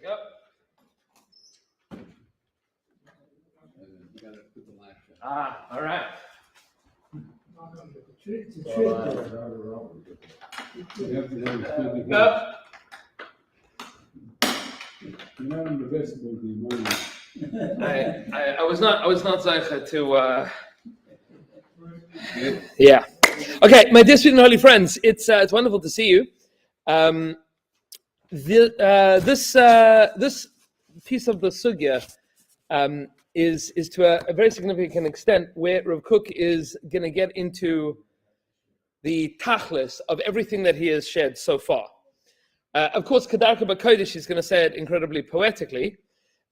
Yep. All right. I was not zeicha to. Yeah. Okay, my dear student holy friends, it's wonderful to see you. This piece of the sugya is to a very significant extent where Rav Kook is going to get into the tachlis of everything that he has shared so far. Of course, Kedarka B'Kodesh, he's going to say it incredibly poetically,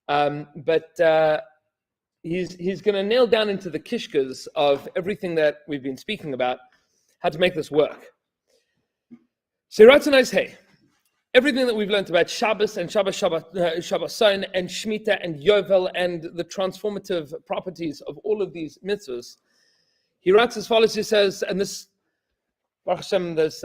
but he's going to nail down into the kishkas of everything that we've been speaking about, how to make this work. So, hey, everything that we've learned about Shabbos and Shabboson and Shemitah and Yovel and the transformative properties of all of these mitzvahs, he writes as follows. He says, and this, Baruch Hashem, there's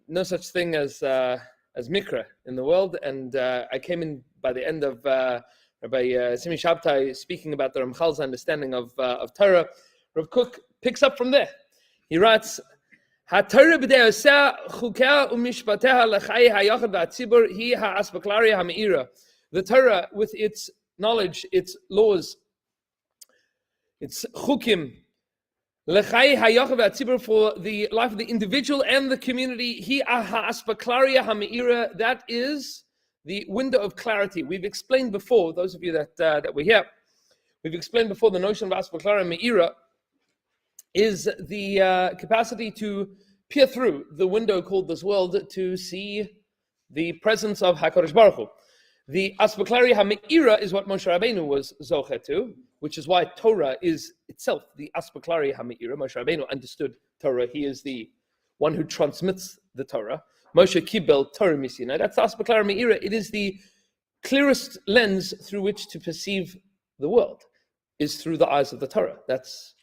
no such thing as Mikra in the world, and I came in by the end of Rabbi Simi Shabtai speaking about the Ramchal's understanding of Torah. Rav Kook picks up from there. He writes, "HaTorah b'de'oseh chukeh u'mishpateha l'chai ha'yachad v'atzibur hi ha'aspaklaria ha'me'ira." The Torah, with its knowledge, its laws, its chukim, l'chai ha'yachad v'atzibur, for the life of the individual and the community, hi ha'aspaklaria ha'me'ira, that is the window of clarity. We've explained before, those of you that were here, we've explained before the notion of aspaklaria me'ira is the capacity to peer through the window called this world to see the presence of HaKadosh Baruch Hu. The aspaklaria ha'me'ira is what Moshe Rabbeinu was zoche to, which is why Torah is itself the aspaklaria ha'me'ira. Moshe Rabbeinu understood Torah. He is the one who transmits the Torah. Moshe Kibel Torah Misina. That's Aspaklaria Me'ira. It is the clearest lens through which to perceive the world, is through the eyes of the Torah. That's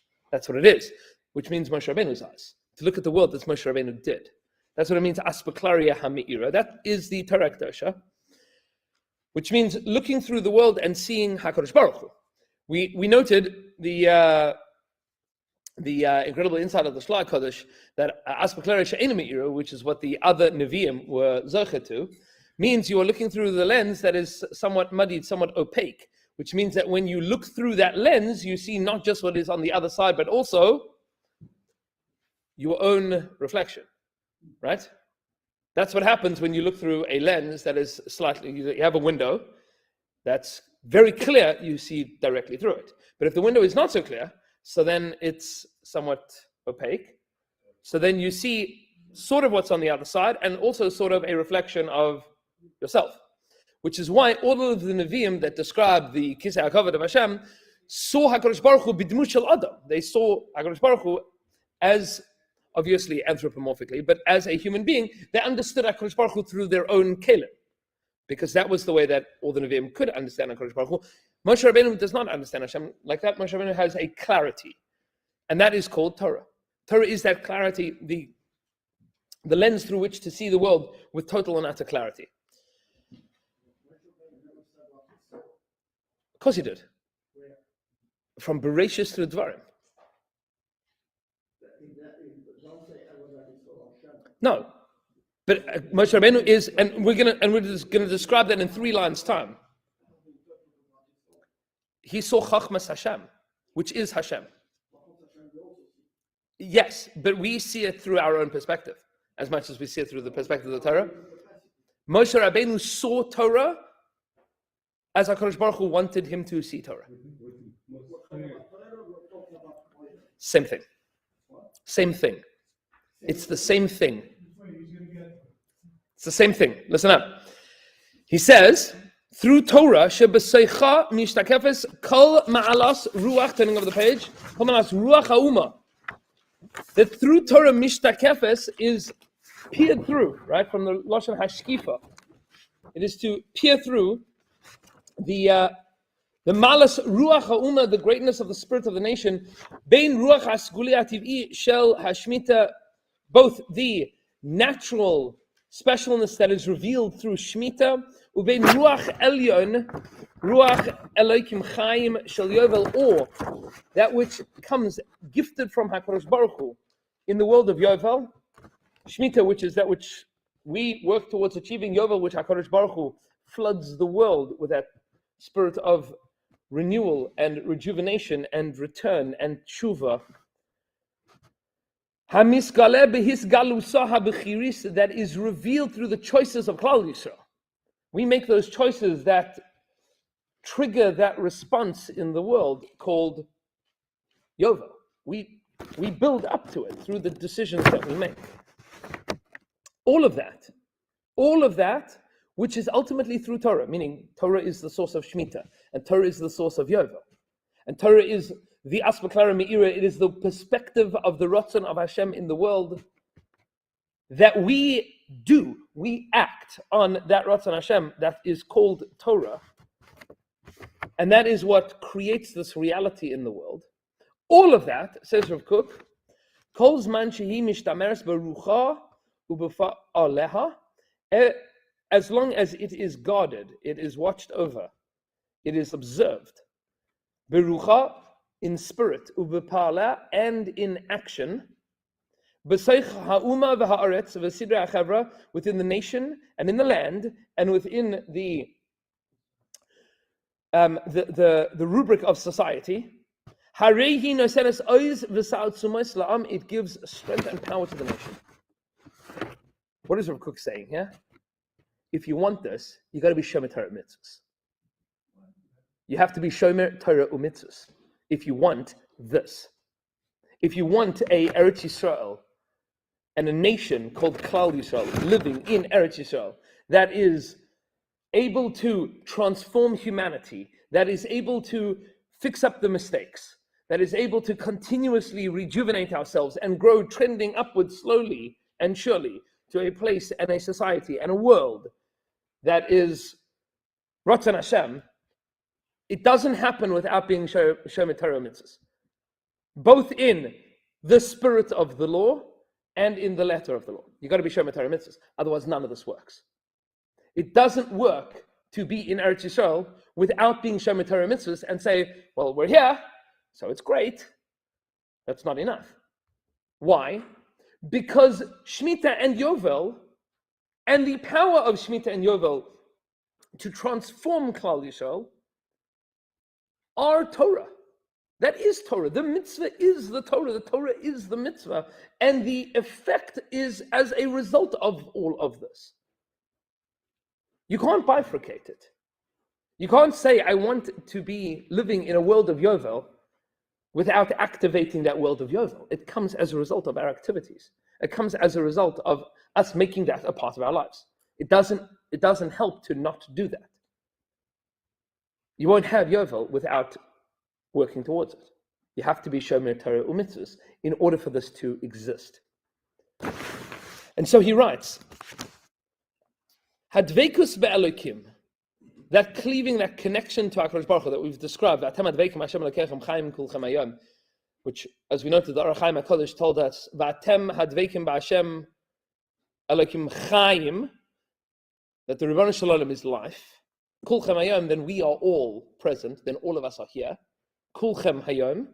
what it is, which means Moshe Rabbeinu's eyes. To look at the world that Moshe Rabbeinu did. That's what it means, Aspaklaria HaMe'ira. That is the Torah Kedosha, which means looking through the world and seeing HaKadosh Baruch Hu. We noted the incredible insight of the Shla Kodesh that Aspaklaria She'ena Me'ira, which is what the other Nevi'im were zoche to, means you are looking through the lens that is somewhat muddied, somewhat opaque, which means that when you look through that lens, you see not just what is on the other side, but also your own reflection, right? That's what happens when you look through a lens that is slightly, you have a window that's very clear, you see directly through it. But if the window is not so clear, so then it's somewhat opaque. So then you see sort of what's on the other side and also sort of a reflection of yourself, which is why all of the Nevi'im that describe the Kisei HaKavod of Hashem saw HaKadosh Baruch Hu b'dmut shel Adam. They saw HaKadosh Baruch Hu as, obviously anthropomorphically, but as a human being. They understood HaKadosh Baruch Hu through their own kelim, because that was the way that all the Nevi'im could understand HaKadosh Baruch Hu. Moshe Rabbeinu does not understand Hashem like that. Moshe Rabbeinu has a clarity, and that is called Torah. Torah is that clarity, the lens through which to see the world with total and utter clarity. Of course he did. From Bereshis through Dvarim. No, but Moshe Rabbeinu is, and we're just gonna describe that in 3 lines' time. He saw Chachmas Hashem, which is Hashem. Yes, but we see it through our own perspective, as much as we see it through the perspective of the Torah. Moshe Rabbeinu saw Torah as HaKadosh Baruch Hu wanted him to see Torah. Same thing. Same thing. It's the same thing. It's the same thing. Listen up. He says, through Torah, shebeseicha mishtakefes kol ma'alas ruach, turning over the page, kol ma'alas ruach ha'uma. That through Torah mishtakefes is peered through, right? From the Lashon Hashkifa. It is to peer through the malas ruach ha'uma, the greatness of the spirit of the nation, bein ruach hasguli ativ'i shel hashmita, both the natural specialness that is revealed through Shemitah, ubein ruach elyon, ruach Elokim Chaim shel Yovel, or that which comes gifted from HaKadosh Baruch Hu in the world of Yovel, Shemitah, which is that which we work towards achieving, Yovel, which HaKadosh Baruch Hu floods the world with that spirit of renewal and rejuvenation and return and tshuva. That is revealed through the choices of Klal Yisrael. We make those choices that trigger that response in the world called Yovel. We build up to it through the decisions that we make. All of that, which is ultimately through Torah, meaning Torah is the source of Shemitah, and Torah is the source of Yovel, and Torah is the Asmaklara Me'ira, it is the perspective of the Ratzon of Hashem in the world that we act on that Ratzon Hashem that is called Torah, and that is what creates this reality in the world. All of that, says Rav Kook, Kol Zman Shehi Mishtameres Berucha Ubefa'aleha, as long as it is guarded, it is watched over, it is observed, Berucha, in spirit, ubepala, and in action, within the nation and in the land and within the rubric of society, it gives strength and power to the nation. What is Rav Kook saying here? If you want this, you got to be shomer Torah mitzvahs. You have to be shomer Torah u'mitzvahs. If you want this, if you want a Eretz Yisrael and a nation called Klal Yisrael living in Eretz Yisrael that is able to transform humanity, that is able to fix up the mistakes, that is able to continuously rejuvenate ourselves and grow, trending upwards slowly and surely to a place and a society and a world that is Ratzon Hashem, it doesn't happen without being shomer Torah mitzvahs, both in the spirit of the law and in the letter of the law. You got to be shomer Torah mitzvahs, otherwise none of this works. It doesn't work to be in Eretz Yisrael without being shomer Torah mitzvahs and say, well, we're here, so it's great. That's not enough. Why? Because Shemitah and Yovel, and the power of Shemitah and Yovel to transform Klal Yisrael, are Torah. That is Torah. The mitzvah is the Torah. The Torah is the mitzvah. And the effect is as a result of all of this. You can't bifurcate it. You can't say, I want to be living in a world of Yovel without activating that world of Yovel. It comes as a result of our activities. It comes as a result of us making that a part of our lives. It doesn't help to not do that. You won't have Yovel without working towards it. You have to be shomer Torah u'mitzvahs in order for this to exist. And so he writes, Hadveikus be'elokim, that cleaving, that connection to HaKadosh Baruch Hu that we've described, which, as we noted, the Orach Chaim HaKadosh told us, V'atem hadveikim ba'Hashem elokim chaim, that the Rebbeinu Shalom is life. Kulchem hayom, then we are all present, then all of us are here. Kulchem hayom,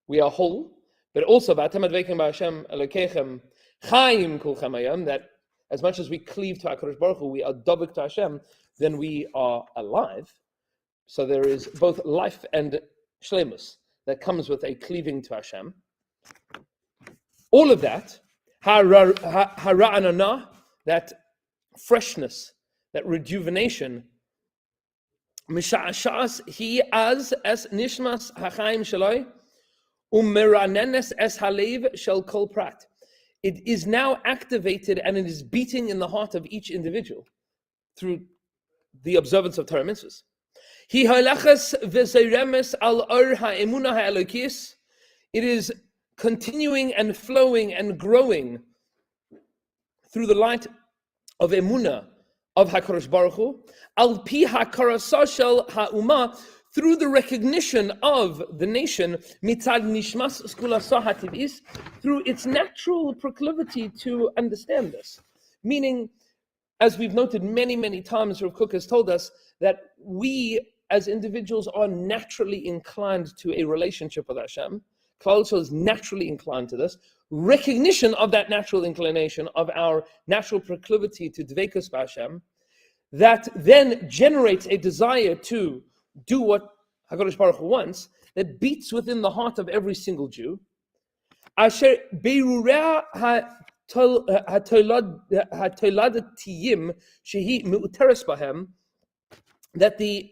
we are whole, but also V'atem hadveikim ba'Hashem elokechem chaim kulchem hayom, that as much as we cleave to HaKadosh Baruch Hu, we are dobek to Hashem, then we are alive. So there is both life and shlemus that comes with a cleaving to Hashem. All of that, hara'anana, that freshness, that rejuvenation, misha'ashas hi az es nishmas hachaim shaloi, umeranenes es halev shel kol prat. It is now activated and it is beating in the heart of each individual through the observance of Torah mitzvahs. Hi halachas v'zeiremes al or ha'emunah ha'elokis. It is continuing and flowing and growing through the light of emunah of HaKadosh Baruch Hu, al pi ha'karasa shel ha'umah, through the recognition of the nation, mitzad nishmas skulasa hativis, through its natural proclivity to understand this. Meaning, as we've noted many, many times, Rav Kook has told us that we as individuals are naturally inclined to a relationship with Hashem. Klal Yisrael is naturally inclined to this. Recognition of that natural inclination, of our natural proclivity to dveikus b'Hashem, that then generates a desire to do what HaKadosh Baruch Hu wants, that beats within the heart of every single Jew. Asher beirurah hatoiladatiyim shehi meuteres bahem, that the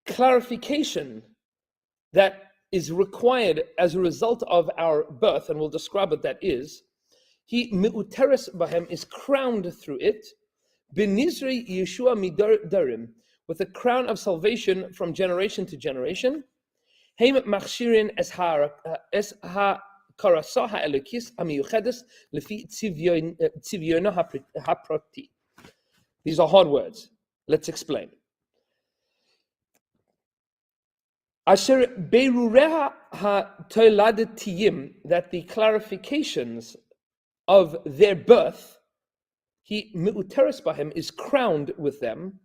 clarification that is required as a result of our birth, and we'll describe what that is, he meuteres bahem, is crowned through it, benizri Yeshua midar darim, with a crown of salvation from generation to generation. Heim machshirin es ha karasa ha'elokis hamiyuchedes lefi tzivyono haprati. These are hard words. Let's explain. Asher beirureha ha'toiladatiyim, that the clarifications of their birth, he meuteres bahem, is crowned with them.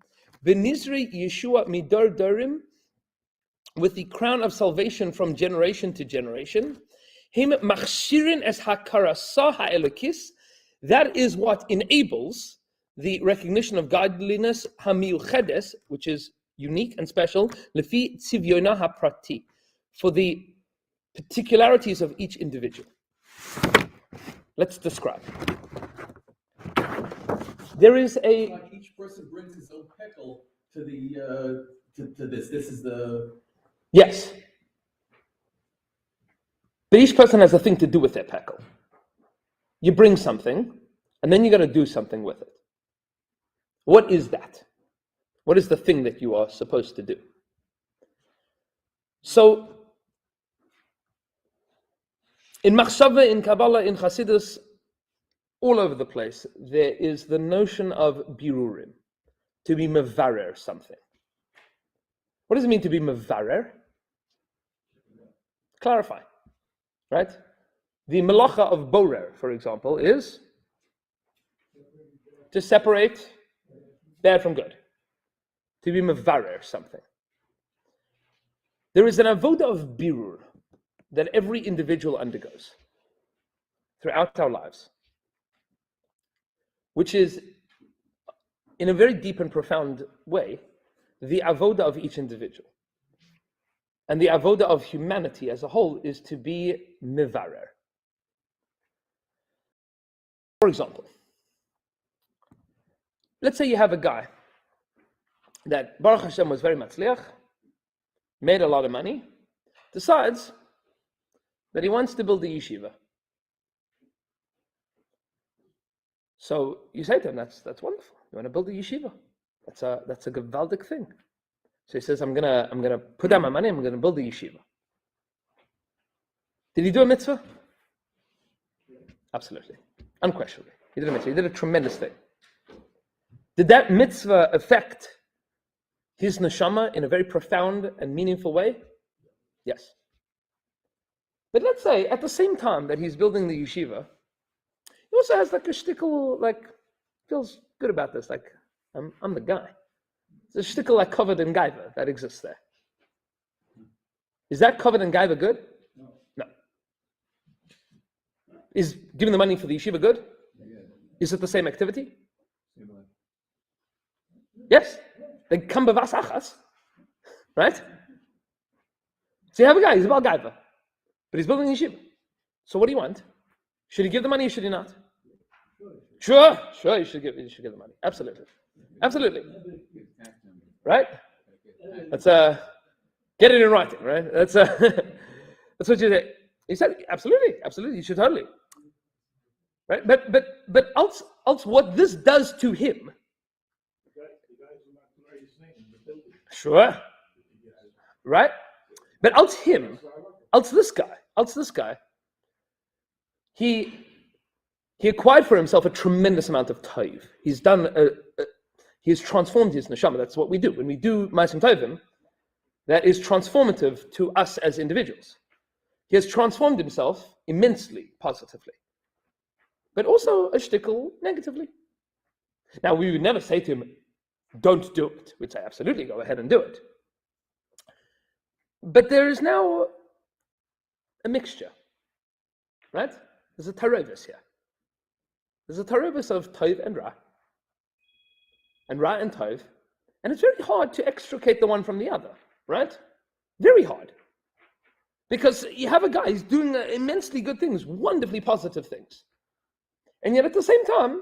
Benizri Yeshua midar darim, with the crown of salvation from generation to generation. Him machshirin es hakarasa ha'elokis, that is what enables the recognition of godliness hamiyuchedes, which is unique and special, lefi tzivyona haprati, for the particularities of each individual. Let's describe. There is a... Like each person brings his own pickle to the to this. This is the... Yes. But each person has a thing to do with their peckle. You bring something, and then you got to do something with it. What is that? What is the thing that you are supposed to do? So, in Machshava, in Kabbalah, in Chassidus, all over the place, there is the notion of birurim, to be mevarer something. What does it mean to be mevarer? Clarify, right? The melacha of borer, for example, is to separate bad from good, to be mevarer something. There is an avoda of birur that every individual undergoes throughout our lives, which is, in a very deep and profound way, the avoda of each individual. And the avoda of humanity as a whole is to be mevarer. For example, let's say you have a guy that Baruch Hashem was very matzliach, made a lot of money, decides that he wants to build a yeshiva. So you say to him, that's wonderful. You want to build a yeshiva? That's a gewaldic thing. So he says, I'm gonna put down my money. I'm gonna build a yeshiva. Did he do a mitzvah? Absolutely, unquestionably, he did a mitzvah. He did a tremendous thing. Did that mitzvah affect his neshama in a very profound and meaningful way? Yes. But let's say at the same time that he's building the yeshiva, he also has like a shtickle, like feels good about this, like I'm the guy. There's a shtickle like covered in gaiva that exists there. Is that covered in gaiva good? No. Is giving the money for the yeshiva good? Is it the same activity? Yes. They come b'vas achas, right? So you have a guy, he's about gaiva, but he's building a yeshiva. So what do you want? Should he give the money or should he not? Sure, you should give the money. Absolutely. Right? Let's get it in writing, right? That's that's what you say. He said, absolutely, you should totally. Right? But else what this does to him. Sure. Right? But else this guy, he acquired for himself a tremendous amount of taiv. He has transformed his neshama. That's what we do. When we do ma'asim taivim, that is transformative to us as individuals. He has transformed himself immensely, positively, but also a shtickle negatively. Now, we would never say to him, don't do it. We'd say, absolutely, go ahead and do it. But there is now a mixture, right? There's a tarovis here. There's a tarovis of tov and ra and tov, and it's very hard to extricate the one from the other, right? Very hard. Because you have a guy who's doing immensely good things, wonderfully positive things. And yet at the same time,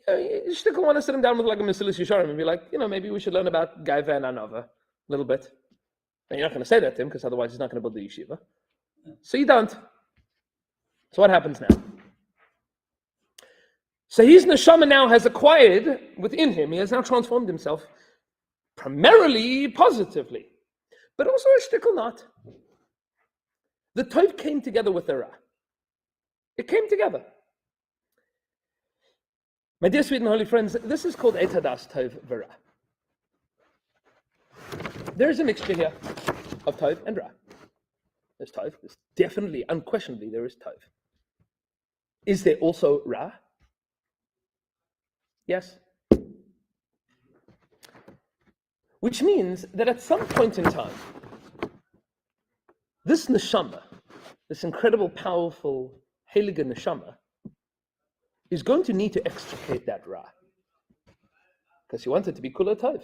you still want to sit him down with like a Mesilas Yesharim and be like, maybe we should learn about Gaiva and Anova a little bit. And you're not going to say that to him because otherwise he's not going to build the yeshiva. So you don't. So what happens now? So his neshama now has acquired within him, he has now transformed himself primarily positively, but also a shtickle not. The tov came together with the ra. It came together. My dear sweet and holy friends, this is called etadas tov v'ra. There is a mixture here of tov and ra. There's tov. There's definitely, unquestionably, there is tov. Is there also ra? Yes. Which means that at some point in time, this neshama, this incredible, powerful, heilige neshama, is going to need to extricate that ra. Because you want it to be kula tov.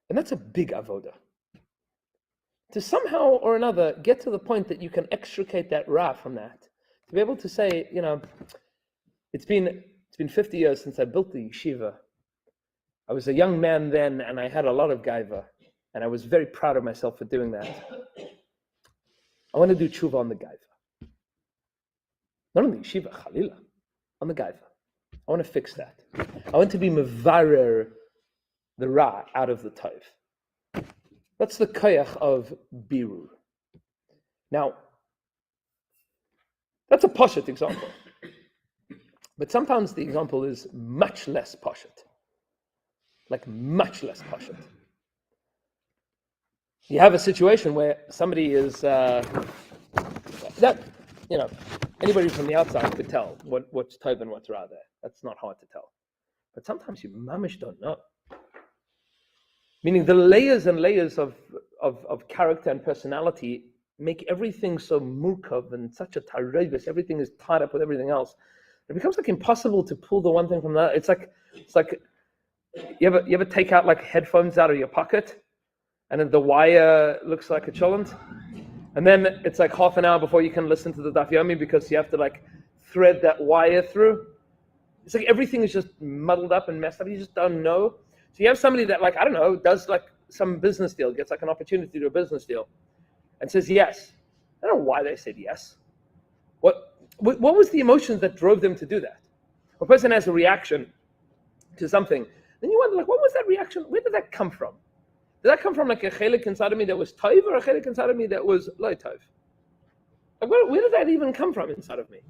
And that's a big avoda. To somehow or another get to the point that you can extricate that ra from that. To be able to say, it's been 50 years since I built the yeshiva. I was a young man then, and I had a lot of gaiva, and I was very proud of myself for doing that. I want to do tshuva on the gaiva. Not on the yeshiva, chalila, on the gaiva. I want to fix that. I want to be mevarer the ra out of the tov. That's the koyach of birur. Now, that's a poshet example. But sometimes the example is much less poshet. Like much less poshet. You have a situation where somebody is, anybody from the outside could tell what's tov and what's ra there. That's not hard to tell. But sometimes you mamish don't know. Meaning the layers and layers of character and personality make everything so murkav and such a tarevis. Everything is tied up with everything else. It becomes like impossible to pull the one thing from the other. It's like you ever take out like headphones out of your pocket, and then the wire looks like a cholent, and then it's like half an hour before you can listen to the daf yomi because you have to like thread that wire through. It's like everything is just muddled up and messed up. You just don't know. So you have somebody that does like some business deal, gets like an opportunity to do a business deal, and says yes. I don't know why they said yes. What was the emotions that drove them to do that? A person has a reaction to something, then you wonder, what was that reaction? Where did that come from? Did that come from like a chelik inside of me that was tov, or a chelik inside of me that was lo tov? Like, where did that even come from inside of me?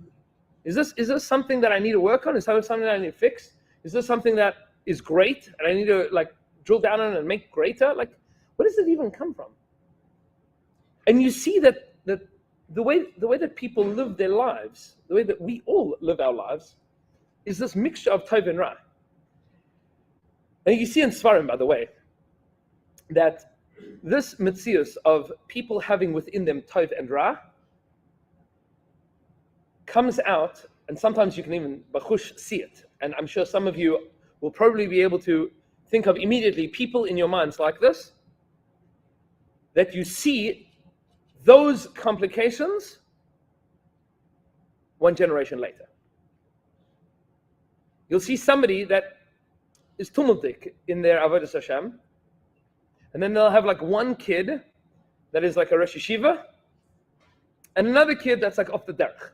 Is this something that I need to work on? Is that something that I need to fix? Is this something that is great and I need to like drill down on it and make greater? Like, where does it even come from? And you see that the way that people live their lives, the way that we all live our lives, is this mixture of tov and ra. And you see in Svarim, by the way, that this metzius of people having within them tov and ra comes out, and sometimes you can even bachush see it. And I'm sure some of you will probably be able to think of immediately people in your minds like this, that you see those complications one generation later. You'll see somebody that is tumultic in their avodas Hashem, and then they'll have like one kid that is like a Rosh Yeshiva, and another kid that's like off the derech.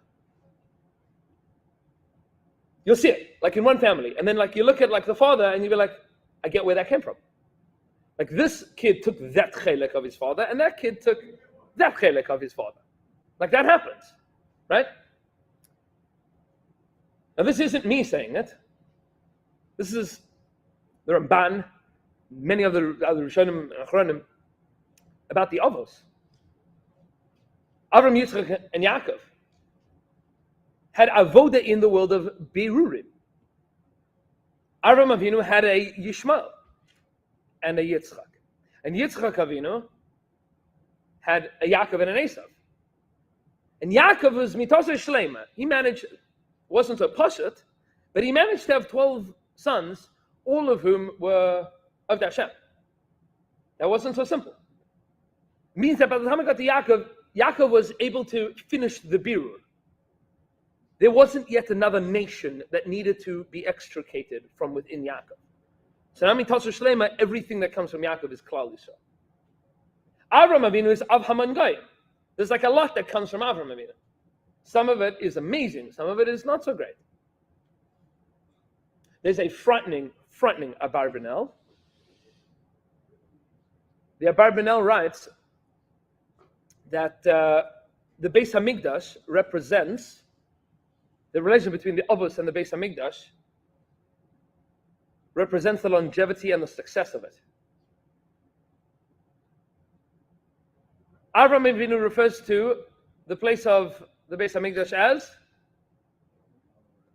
You'll see it, like in one family. And then like you look at like the father and you'll be like, I get where that came from. Like this kid took that chelek of his father and that kid took that chelek of his father. Like that happens, right? Now this isn't me saying it. This is the Ramban, many other Rishonim and Achronim, about the Avos. Avram, Yitzchak, and Yaakov had avoda in the world of Berurim. Avram Avinu had a Yishmael and a Yitzchak. And Yitzchak Avinu had a Yaakov and an Esav. And Yaakov was mitosa shleima. He managed, wasn't a pashat, but he managed to have 12 sons, all of whom were of Hashem. That wasn't so simple. It means that by the time it got to Yaakov, Yaakov was able to finish the birur. There wasn't yet another nation that needed to be extricated from within Yaakov. So now mitosa shleima, everything that comes from Yaakov is Klal Yisrael. Avram Avinu is Av Haman Goyim. There's like a lot that comes from Avram Avinu. Some of it is amazing. Some of it is not so great. There's a frightening Abarbanel. The Abarbanel writes that the Beis Hamikdash represents the relation between the Avos and the Beis Hamikdash represents the longevity and the success of it. Avram Avinu refers to the place of the Beis Hamikdash as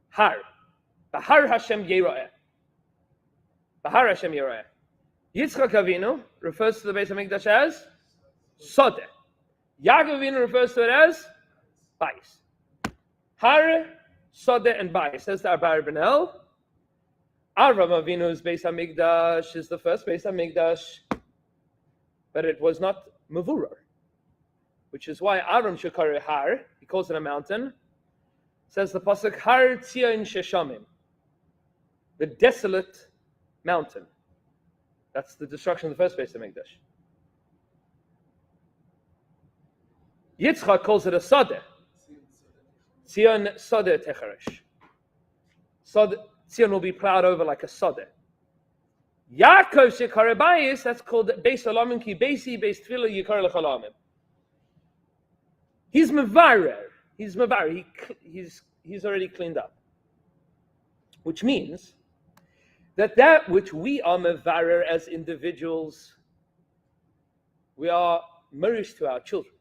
Har. Bahar Hashem Yeroeh. Bahar Hashem Yeroeh. Yitzchak Avinu refers to the Beis Hamikdash as Sodeh. Yaakov Avinu refers to it as Bais. Har, Sodeh, and Bais. Says the Abarbanel. Avram Avinu's Beis Hamikdash is the first Beis Hamikdash, but it was not Mevurar, which is why Avram Shekar Har, he calls it a mountain, says the pasuk Har Tzion Sheshamim, the desolate mountain. That's the destruction of the first Beis Hamikdash. Yitzchak calls it a Sadeh. Tzion Sadeh Techaresh. Tzion will be plowed over like a Sadeh. Yaakov Shekar Bayis, that's called Beis Olamim Ki Beisi Beis Tefillah Yikar Lechalamim. He's mevarer. He's mevarer. He's already cleaned up. Which means that which we are mevarer as individuals, we are nourished to our children.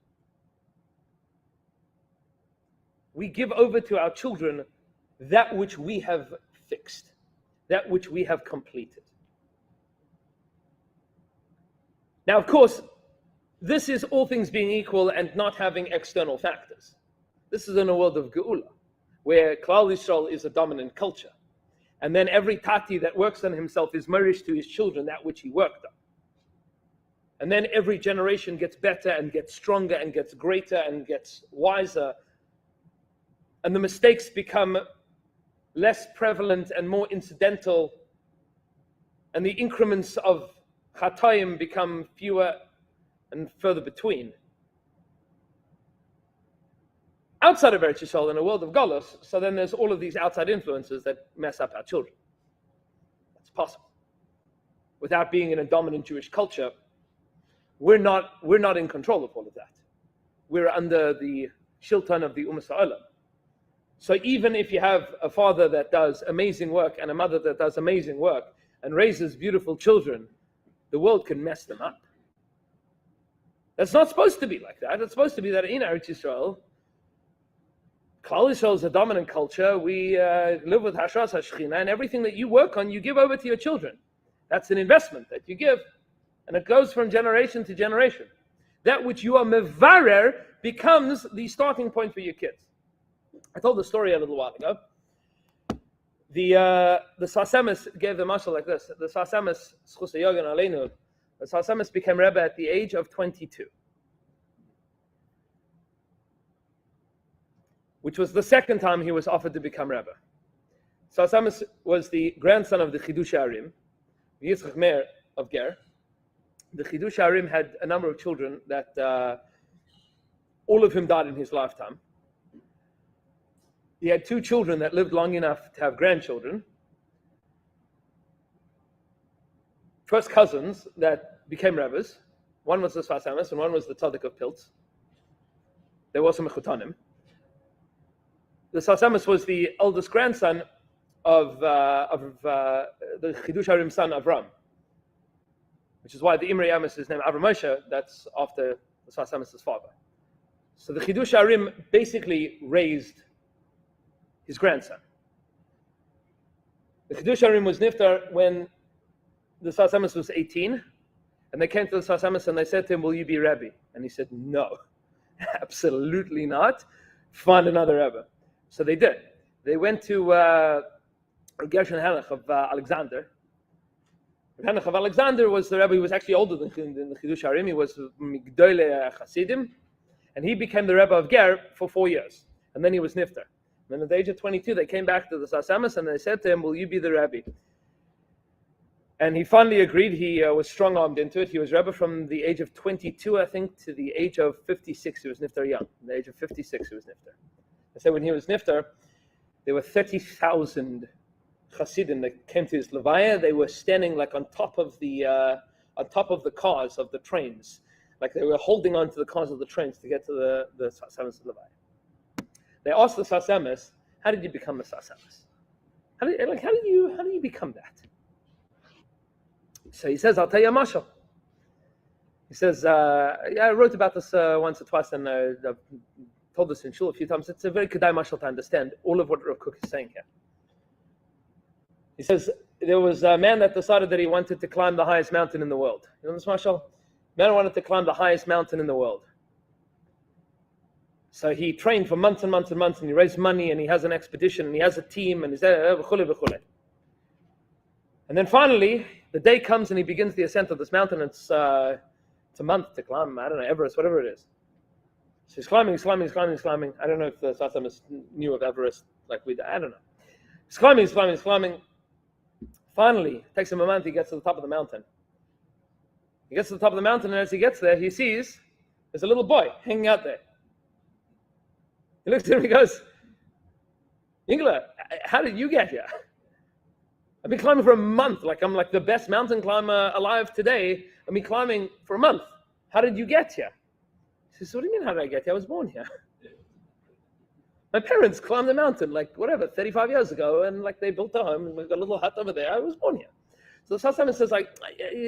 We give over to our children that which we have fixed, that which we have completed. Now, of course, this is all things being equal and not having external factors. This is in a world of Geula, where Klal Yisrael is a dominant culture. And then every tati that works on himself is nourished to his children that which he worked on. And then every generation gets better and gets stronger and gets greater and gets wiser. And the mistakes become less prevalent and more incidental. And the increments of chatayim become fewer and further between. Outside of Eretz Yisrael, in a world of Golos, so then there's all of these outside influences that mess up our children. That's possible. Without being in a dominant Jewish culture, we're not in control of all of that. We're under the shilton of the Umas Ha'olam. So even if you have a father that does amazing work and a mother that does amazing work and raises beautiful children, the world can mess them up. That's not supposed to be like that. It's supposed to be that in Eretz Yisrael, Klal Yisrael is a dominant culture. We live with Hashras HaShechina, and everything that you work on, you give over to your children. That's an investment that you give, and it goes from generation to generation. That which you are mevarer becomes the starting point for your kids. I told the story a little while ago. The Sasemis gave the mashal like this. The Sasemis, Schus Yogan Aleinu, the Sasemis became Rebbe at the age of 22. Which was the second time he was offered to become Rebbe. Sasemis was the grandson of the Chidush Arim, Yitzchak Meir of Ger. The Chidush Arim had a number of children that all of whom died in his lifetime. He had two children that lived long enough to have grandchildren. First cousins that became Rebbes. One was the Sasemis and one was the Tzaddik of Pilz. There was some Mechutanim. The Sasemis was the eldest grandson of the Chidush Harim son Avram, which is why the Imrei Amos is named Avram Moshe. That's after the Sasemis' father. So the Chidush Harim basically raised his grandson. The Chidush Harim was niftar when the Sas Emes was 18, and they came to the Sas Emes and they said to him, "Will you be Rebbe?" And he said, "No, absolutely not. Find another Rebbe." So they did. They went to Gershon Henach of Alexander. Henach of Alexander was the Rebbe who was actually older than the Chidush Harim. He was Migdolei Hasidim, and he became the Rebbe of Ger for 4 years. And then he was niftar. And then at the age of 22, they came back to the Sas Emes and they said to him, "Will you be the Rebbe?" And he finally agreed. He was strong-armed into it. He was Rebbe from the age of 22, I think, to the age of 56. He was niftar young. At the age of 56, he was niftar. They said when he was niftar, there were 30,000 Hasidim that came to his levaya. They were standing like on top of the cars of the trains, like they were holding on to the cars of the trains to get to the Sas Emes levaya. They asked the Sas Emes, "How did you become a Sas Emes? How do you become that?" So he says, "I'll tell you a mashal." He says, "Yeah, I wrote about this once or twice, and I've told this in shul a few times. It's a very kedai mashal to understand all of what Rav Kook is saying here." He says, there was a man that decided that he wanted to climb the highest mountain in the world. You know this mashal? Man wanted to climb the highest mountain in the world. So he trained for months and months and months, and he raised money, and he has an expedition, and he has a team, and he's there, and then finally, the day comes and he begins the ascent of this mountain. It's a month to climb, I don't know, Everest, whatever it is. So he's climbing. I don't know if the Sas Emes knew of Everest like we do. I don't know. He's climbing. Finally, it takes him a month, he gets to the top of the mountain. He gets to the top of the mountain, and as he gets there, he sees there's a little boy hanging out there. He looks at him and he goes, "Ingela, how did you get here? I've been climbing for a month, I'm like the best mountain climber alive today. I've been climbing for a month. How did you get here?" He says, "What do you mean, how did I get here? I was born here. My parents climbed the mountain, 35 years ago, and they built a home, and we've got a little hut over there. I was born here." So the Sas Emes says,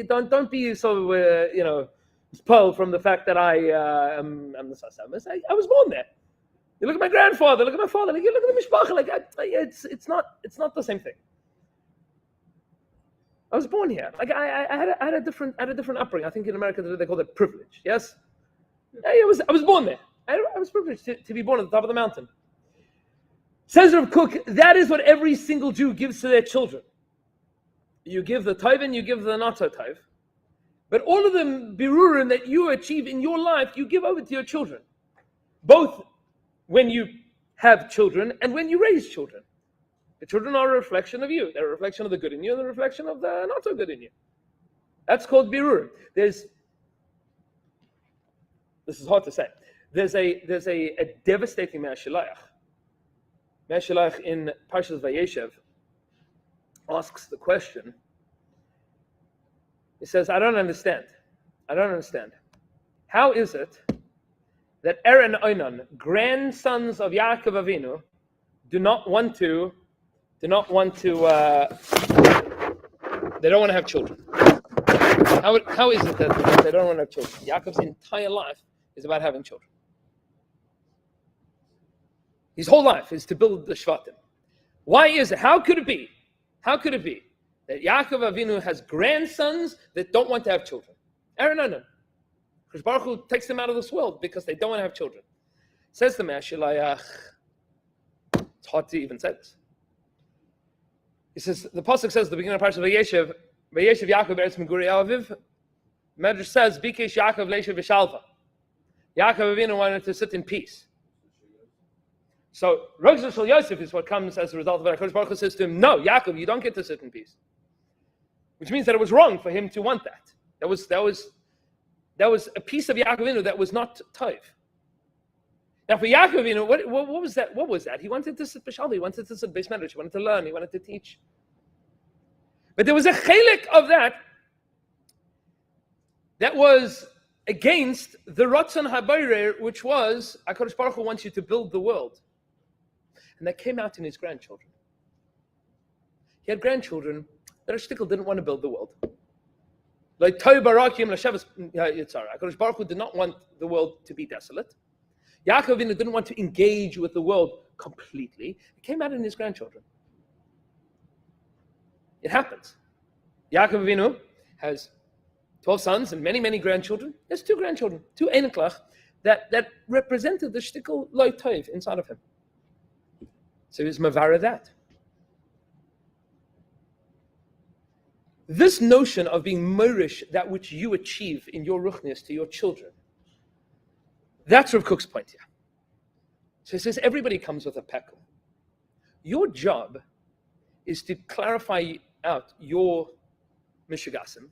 don't be so, spoiled from the fact that I am the Sas Emes. I was born there. You look at my grandfather, look at my father, you look at the mishpacha, it's not the same thing. I was born here. I had a different upbringing. I think in America they call it privilege. Yes, I was born there. I was privileged to be born at the top of the mountain. Says Rav Kook, that is what every single Jew gives to their children. You give the tov and you give the not so tov, but all of the birurim that you achieve in your life, you give over to your children, both when you have children and when you raise children. The children are a reflection of you. They're a reflection of the good in you and the reflection of the not so good in you. That's called birurim. This is hard to say. There's a devastating Me'ashilayach. Me'ashilayach in Parshas Vayeshev asks the question. He says, I don't understand. How is it that Er and Onan, grandsons of Yaakov Avinu, they don't want to have children? How is it that they don't want to have children? Yaakov's entire life is about having children. His whole life is to build the Shvatim. Why is it? How could it be that Yaakov Avinu has grandsons that don't want to have children? Aaron, no. Because Baruch Hu takes them out of this world because they don't want to have children. Says the Me'ashilayach. It's hard to even say this. He says, the Pasuk says at the beginning of Parashat Vayeshev Yaakov Eretz Meguri Aviv. Medrash says, Bikesh Yaakov Leishav V'Shalva. Yaakov Avinu wanted to sit in peace. So, Rogzah Shal Yosef is what comes as a result of it. HaKadosh Baruch Hu says to him, no, Yaakov, you don't get to sit in peace. Which means that it was wrong for him to want that. That was a piece of Yaakov Avinu that was not tov. Now for Yaakov Avinu, what was that? What was that? He wanted to sit b'shalva, he wanted to sit beis medrash, he wanted to learn, he wanted to teach. But there was a chelik of that was against the Ratzon HaBorer, which was, HaKadosh Baruch Hu wants you to build the world. And that came out in his grandchildren. He had grandchildren that Ashtikal didn't want to build the world. Like HaKadosh Baruch Hu did not want the world to be desolate. Yaakov Avinu didn't want to engage with the world completely. It came out in his grandchildren. It happens. Yaakov Avinu has 12 sons and many, many grandchildren. There's 2 grandchildren, 2 Einiklach, that represented the shtickle loy toiv inside of him. So he was mavara that. This notion of being morish, that which you achieve in your ruchnius to your children, that's Rav Kook's point here. So he says everybody comes with a pekel. Your job is to clarify out your mishigasim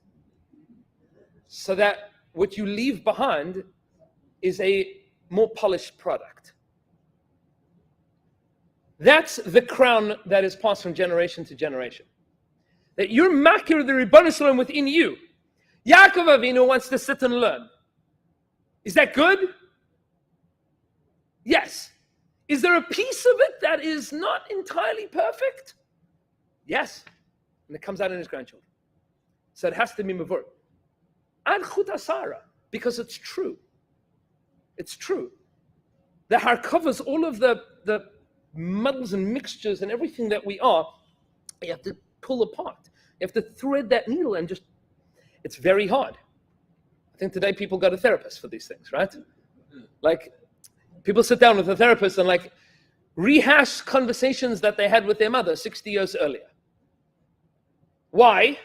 so that what you leave behind is a more polished product. That's the crown that is passed from generation to generation. That you're makir the Ribbon Shalom within you. Yaakov Avinu wants to sit and learn. Is that good? Yes. Is there a piece of it that is not entirely perfect? Yes. And it comes out in his grandchildren. So it has to be mavur. Ad chut asara, because it's true. It's true. The har covers all of the muddles and mixtures and everything that we are. You have to pull apart. You have to thread that needle and just, it's very hard. I think today people go to therapists for these things, right? Like, people sit down with a therapist and like rehash conversations that they had with their mother 60 years earlier. Why?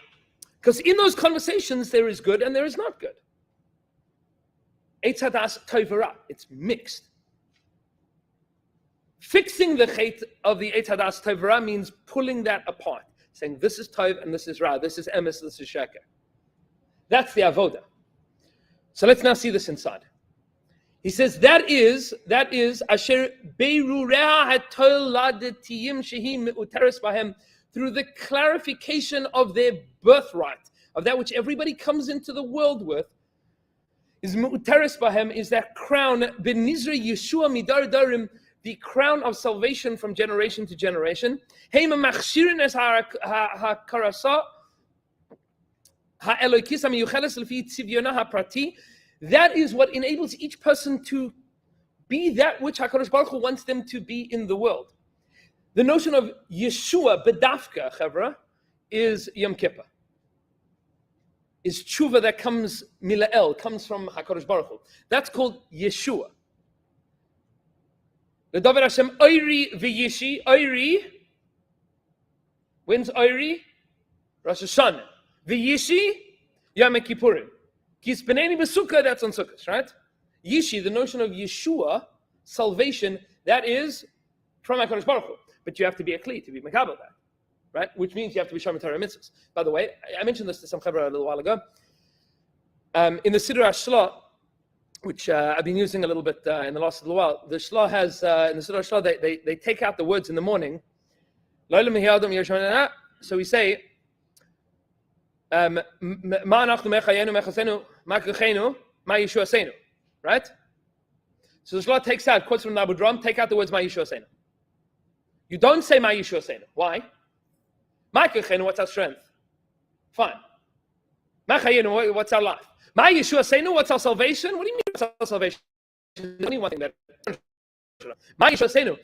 Because in those conversations there is good and there is not good. Eitz hadas tov v'ra, it's mixed. Fixing the chait of the Eitz hadas tov v'ra means pulling that apart, saying this is tov and this is ra, this is emes, this is sheker. That's the avoda. So let's now see this inside. He says that is asher beirureha hatoladetiyim shehi meuteres bahem, through the clarification of their birthright, of that which everybody comes into the world with, is meuteres bahem, is that crown benizra Yeshua midar darim, the crown of salvation from generation to generation. Heima machshirin es hakarasa ha'elokis ha'miyucheles lefi tzivyona ha'prati. That is what enables each person to be that which HaKadosh Baruch Hu wants them to be in the world. The notion of Yeshua, bedafka, chavra, is Yom Kippur. Is tshuva that comes, mila'el, comes from HaKadosh Baruch Hu. That's called Yeshua. The David Hashem, Oiri v'yishi, Oiri, when's Oiri? Rosh Hashanah. V'yishi, Yom Kippurim. Kis B'nei B'sukkah, that's on Sukkot, right? Yishi, the notion of Yeshua, salvation, that is from HaKadosh Baruch Hu. But you have to be a kli to be mekabel that, right? Which means you have to be shomer Torah mitzvahs. By the way, I mentioned this to some chavra a little while ago. In the Siddur HaShla, which I've been using a little bit in the last little while, the Shla has, in the Siddur HaShla, they take out the words in the morning. So we say, right? So the Shla takes out, quotes from Nabu Dram, take out the words Ma Yeshua Seinu. You don't say Ma Yeshua Seinu. Why? Ma Kechenu, what's our strength? Fine. Ma Chayenu, what's our life? Ma Yeshua Seinu, what's our salvation? What do you mean what's our salvation? There's only one thing that. Ma Yeshua Seinu.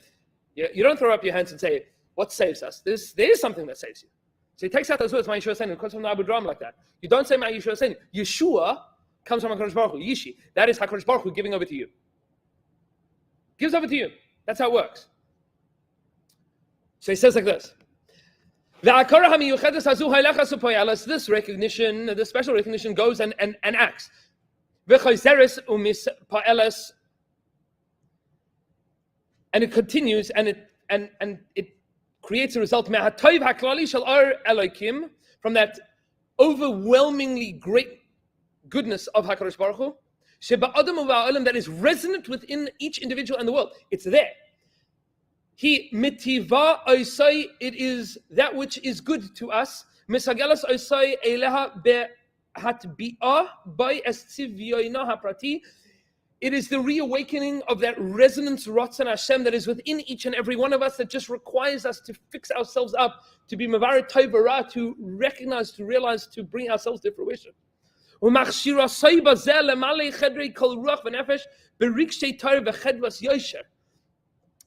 You don't throw up your hands and say, what saves us? There is something that saves you. So he takes out those words, Ma Yeshua Seinu, it comes from the Abu Dram like that. You don't say Ma Yeshua Seinu. Yeshua comes from HaKadosh Baruch Hu, Yishi. That is HaKadosh Baruch Hu giving over to you. Gives over to you. That's how it works. So he says like this. This recognition, this special recognition goes and acts. And it continues and it creates a result from that overwhelmingly great goodness of HaKadosh Baruch Hu, that is resonant within each individual in the world. It's there. He mitiva oisai, it is that which is good to us. Misagelas oisai eleha behatbi'ah by estivyoina haprati. It is the reawakening of that resonance Ratzon Hashem that is within each and every one of us, that just requires us to fix ourselves up, to be Mavar Tov Ra, to recognize, to realize, to bring ourselves to fruition.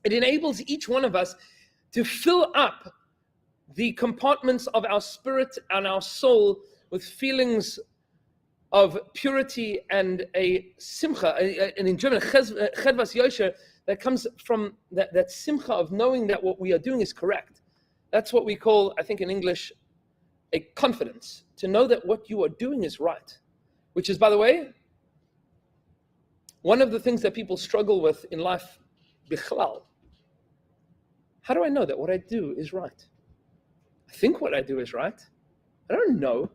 It enables each one of us to fill up the compartments of our spirit and our soul with feelings of purity and a simcha, an enjoyment, chedvas yosher, that comes from that simcha of knowing that what we are doing is correct. That's what we call, I think in English, a confidence, to know that what you are doing is right. Which is, by the way, one of the things that people struggle with in life, bichlal. How do I know that what I do is right? I think what I do is right. I don't know.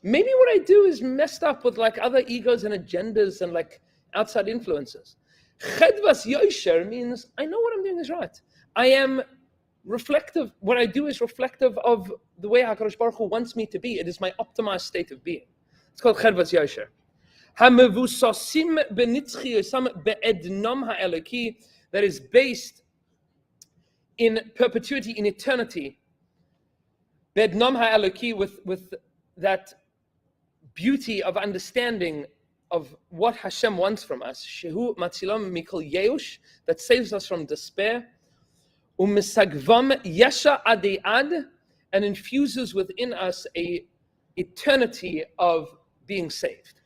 Maybe what I do is messed up with like other egos and agendas and like outside influences. Chedvas yosher means I know what I'm doing is right. I am reflective. What I do is reflective of the way HaKadosh Baruch Hu wants me to be. It is my optimized state of being. It's called chedvas yosher. Hamevusasim benitzchiyosam be'ednom ha'eloki, that is based in perpetuity, in eternity. Be'ednom ha'eloki, with that beauty of understanding of what Hashem wants from us. Shehu matzilam mikol yeush, that saves us from despair. Umisagvam yesha adei ad, and infuses within us a eternity of being saved.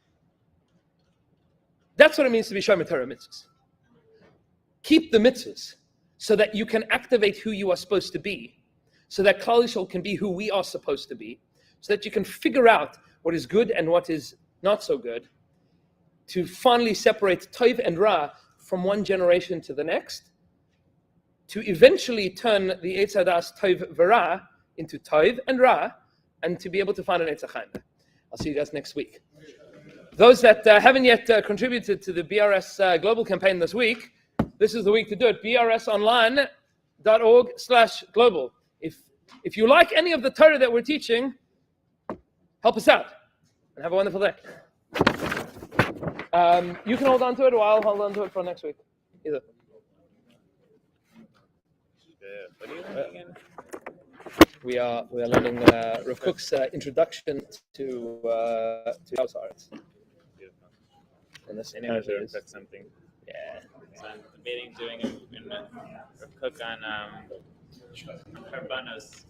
That's what it means to be shomer Torah mitzvahs. Keep the mitzvahs so that you can activate who you are supposed to be, so that Klal Yisrael can be who we are supposed to be, so that you can figure out what is good and what is not so good, to finally separate Tov and Ra from one generation to the next, to eventually turn the Eitz Hadas Tov V'Ra into Tov and Ra, and to be able to find an Eitz HaChaim. I'll see you guys next week. Those that haven't yet contributed to the BRS Global campaign this week, this is the week to do it. brsonline.org/global. If you like any of the Torah that we're teaching, help us out and have a wonderful day. You can hold on to it, or I'll hold on to it for next week. Either. What are you learning again? We are learning Rav Kook's introduction to Shabbos Haaretz. Beautiful. And this I know to cook something. yeah. So I'm debating doing a cook on karbanos.